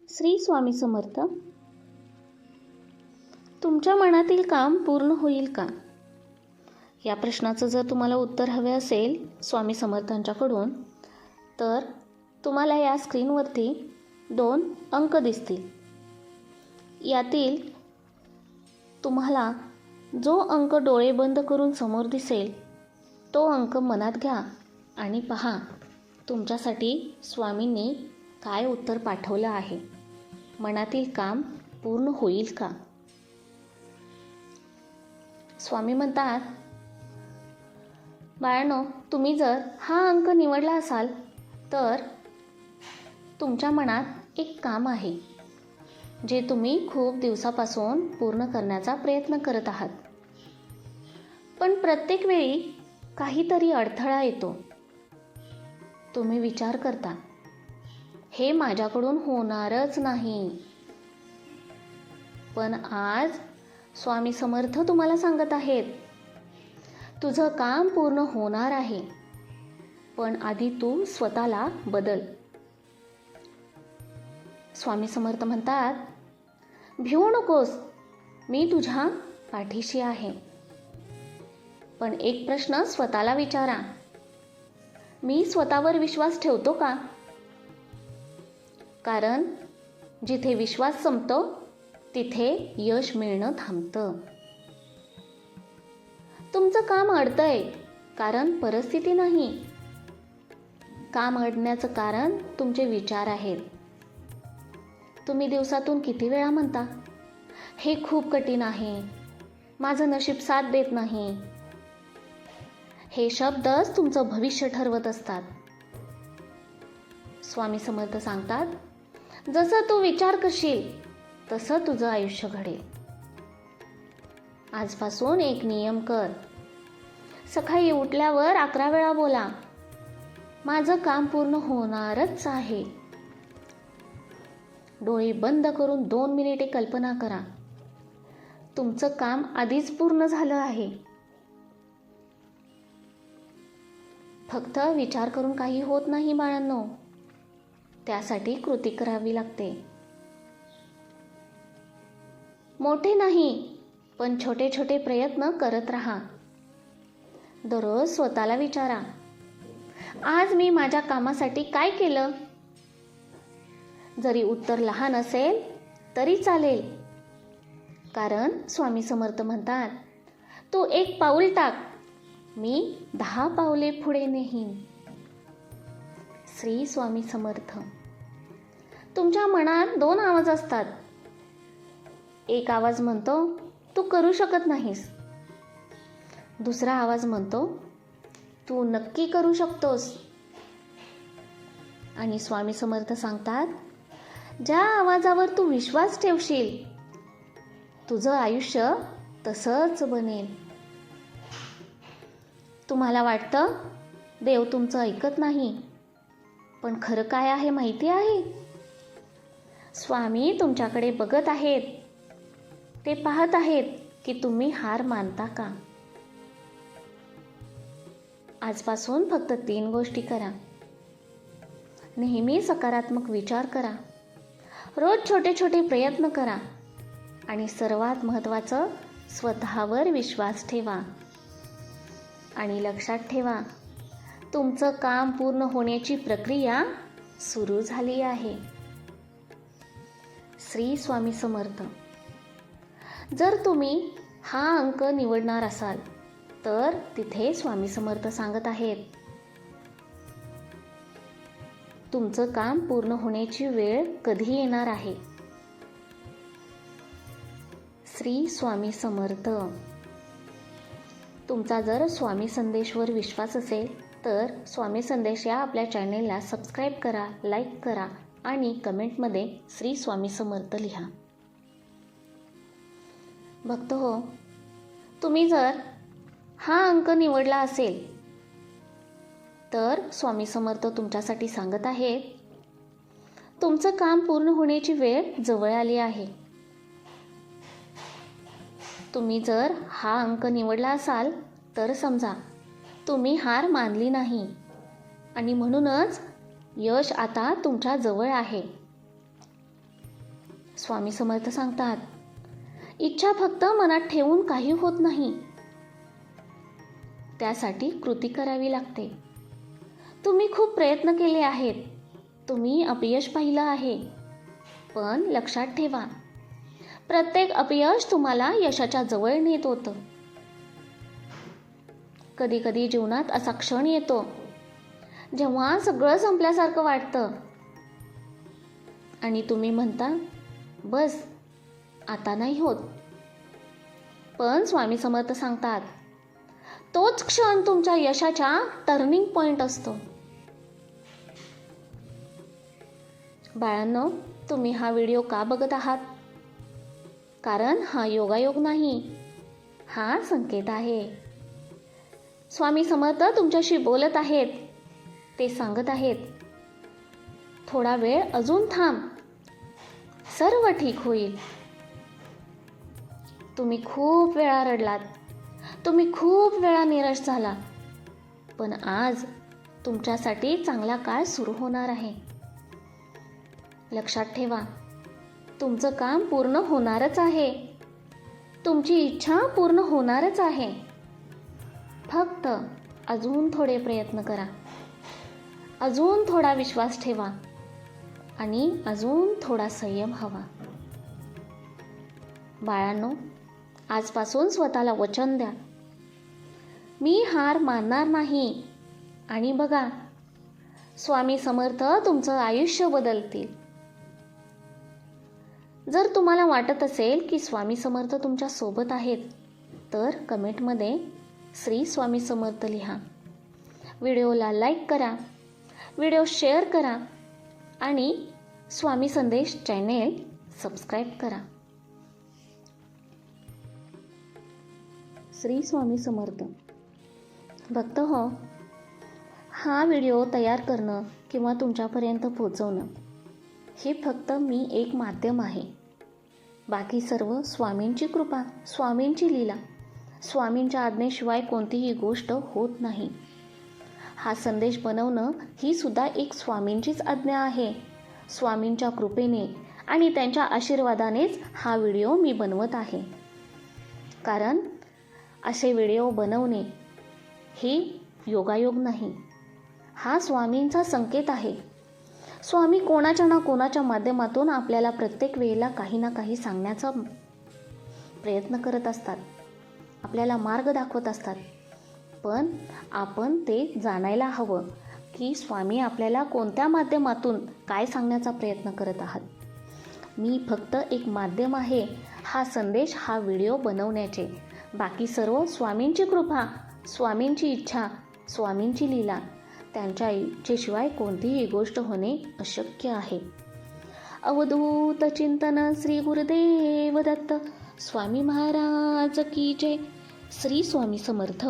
श्री स्वामी समर्थ. तुमच्या मनातील काम पूर्ण होईल का? या प्रश्नाचं जर तुम्हाला उत्तर हवे असेल स्वामी समर्थांच्याकडून, तर तुम्हाला या स्क्रीनवरती 2 अंक दिसतील. यातील तुम्हाला जो अंक डोळे बंद करून समोर दिसेल तो अंक मनात घ्या आणि पहा तुमच्यासाठी स्वामींनी काय उत्तर पाठवलं आहे. मनातील काम पूर्ण होईल का? स्वामी म्हणतात, बाळांनो, तुम्ही जर हा अंक निवडला असाल तर तुमच्या मनात एक काम आहे जे तुम्ही खूप दिवसापासून पूर्ण करण्याचा प्रयत्न करत आहात. पण प्रत्येक वेळी काहीतरी अडथळा येतो. तुम्ही विचार करता, हे माझ्याकडून होणारच नाही. पण आज स्वामी समर्थ तुम्हाला सांगत आहेत, तुझं काम पूर्ण होणार आहे. पण आधी तू स्वतःला बदल. स्वामी समर्थ म्हणतात, भिवू नकोस, मी तुझ्या पाठीशी आहे. पण एक प्रश्न स्वतःला विचारा, मी स्वतःवर विश्वास ठेवतो का? कारण जिथे विश्वास संपतो तिथे यश मिळणं थांबतं. तुमचं काम अडतंय कारण परिस्थिती नाही. काम अडण्याचं कारण तुमचे विचार आहेत. तुम्ही दिवसातून किती वेळा म्हणता, हे खूप कठीण आहे, माझं नशीब साथ देत नाही. हे शब्दच तुमचं भविष्य ठरवत असतात. स्वामी समर्थ सांगतात, जसं तू विचार करशील तसं तुझं आयुष्य घडेल. आजपासून एक नियम कर. सकाळी उठल्यावर 11 वेळा बोला, माझं काम पूर्ण होणारच आहे. डोळे बंद करून 2 मिनिटे कल्पना करा, तुमचं काम आधीच पूर्ण झालं आहे. फक्त विचार करून काही होत नाही बाळांनो, त्यासाठी कृती करावी लागते. मोठे नाही, पण छोटे छोटे प्रयत्न करत राहा. दररोज स्वतःला विचारा, आज मी माझ्या कामासाठी काय केलं? जरी उत्तर लहान असेल तरी चालेल. कारण स्वामी समर्थ म्हणतात, तू 1 पाऊल टाक, मी 10 पावले पुढे नेईन. श्री स्वामी समर्थ. तुमच्या मनात 2 आवाज असतात. एक आवाज म्हणतो, तू करू शकत नाहीस. दुसरा आवाज म्हणतो, तू नक्की करू शकतोस. आणि स्वामी समर्थ सांगतात, ज्या आवाजावर तू विश्वास ठेवशील तुझं आयुष्य तसंच बनेल. तुम्हाला वाटतं देव तुमचं ऐकत नाही, पण खरं काय आहे माहिती आहे? स्वामी तुमच्याकडे बघत आहेत. ते पाहत आहेत की तुम्ही हार मानता का. आजपासून फक्त 3 गोष्टी करा. नेहमी सकारात्मक विचार करा, रोज छोटे छोटे प्रयत्न करा आणि सर्वात महत्त्वाचं, स्वतःवर विश्वास ठेवा. आणि लक्षात ठेवा, तुमचं काम पूर्ण होण्याची प्रक्रिया सुरू झाली आहे. श्री स्वामी समर्थ. जर तुम्ही हा अंक निवडणार असाल तर तिथे स्वामी समर्थ सांगत आहेत, तुमचं काम पूर्ण होण्याची वेळ कधी येणार आहे. श्री स्वामी समर्थ. तुमचा जर स्वामी संदेशवर विश्वास असेल तर स्वामी संदेश या आपल्या चॅनेलला सबस्क्राईब करा, लाईक करा आणि कमेंटमध्ये श्री स्वामी समर्थ लिहा. भक्त हो, तुम्ही जर हा अंक निवडला असेल तर स्वामी समर्थ तुमच्यासाठी सांगत आहेत, तुमचं काम पूर्ण होण्याची वेळ जवळ आली आहे. तुम्ही जर हा अंक निवडला असाल तर समजा तुम्ही हार मानली नाही आणि म्हणूनच यश आता तुमच्या जवळ आहे. स्वामी समर्थ सांगतात, इच्छा फक्त मनात ठेवून काही होत नाही, त्यासाठी कृती करावी लागते. तुम्ही खूप प्रयत्न केले आहेत, तुम्ही अपयश पाहिलं आहे, पण लक्षात ठेवा, प्रत्येक अपयश तुम्हाला यशाच्या जवळ नेत होतं. कधी कधी जीवनात असा क्षण येतो जेव्हा सगळं संपल्यासारखं वाटतं आणि तुम्ही म्हणता, बस आता नाही होत. पण स्वामी समर्थ सांगतात, तोच क्षण तुमच्या यशाचा टर्निंग पॉइंट असतो. बाळांनो, तुम्ही हा व्हिडिओ का बघत आहात? कारण हा योगायोग नाही, हा संकेत आहे. स्वामी समर्थ तुमच्याशी बोलत आहेत. ते सांगत आहेत, थोडा वेळ अजून थांब, सर्व ठीक होईल. तुम्ही खूप वेळा रडलात, तुम्ही खूप वेळा निराश झाला, पण आज तुमच्यासाठी चांगला काळ सुरू होणार आहे. लक्षात ठेवा, तुमचं काम पूर्ण होणारच आहे, तुमची इच्छा पूर्ण होणारच आहे. फक्त अजून थोडे प्रयत्न करा, अजून थोडा विश्वास ठेवा आणि अजून थोडा संयम हवा. बाळांनो, आजपासून स्वतःला वचन द्या, मी हार मानणार नाही. आणि बघा, स्वामी समर्थ तुमचं आयुष्य बदलतील. जर तुम्हाला वाटत असेल की स्वामी समर्थ तुमच्या सोबत आहेत, तर कमेंटमध्ये श्री स्वामी समर्थ लिहा. व्हिडिओला लाईक करा, व्हिडिओ शेअर करा आणि स्वामी संदेश चॅनेल सबस्क्राईब करा. श्री स्वामी समर्थ. भक्त हो, हा व्हिडिओ तयार करणं किंवा तुमच्यापर्यंत पोहोचवणं हे फक्त मी एक माध्यम आहे. बाकी सर्व स्वामींची कृपा, स्वामींची लीला, स्वामींच्या आज्ञेशिवाय कोणतीही गोष्ट होत नाही. हा संदेश बनवणं ही सुद्धा एक स्वामींचीच आज्ञा आहे. स्वामींच्या कृपेने आणि त्यांच्या आशीर्वादानेच हा व्हिडिओ मी बनवत आहे. कारण असे व्हिडिओ बनवणे हे योगायोग नाही, हा स्वामींचा संकेत आहे. स्वामी कोणाच्या ना कोणाच्या माध्यमातून आपल्याला प्रत्येक वेळेला काही ना काही सांगण्याचा प्रयत्न करत असतात, आपल्याला मार्ग दाखवत असतात. पण आपण ते जाणायला हवं की स्वामी आपल्याला कोणत्या माध्यमातून काय सांगण्याचा प्रयत्न करत आहात. मी फक्त एक माध्यम आहे हा संदेश, हा व्हिडिओ बनवण्याचे. बाकी सर्व स्वामींची कृपा, स्वामींची इच्छा, स्वामींची लीला, त्यांच्या इच्छेशिवाय कोणतीही गोष्ट होणे अशक्य आहे. अवधूत चिंतन श्री गुरुदेव दत्त. स्वामी महाराज की जय. श्री स्वामी समर्थ.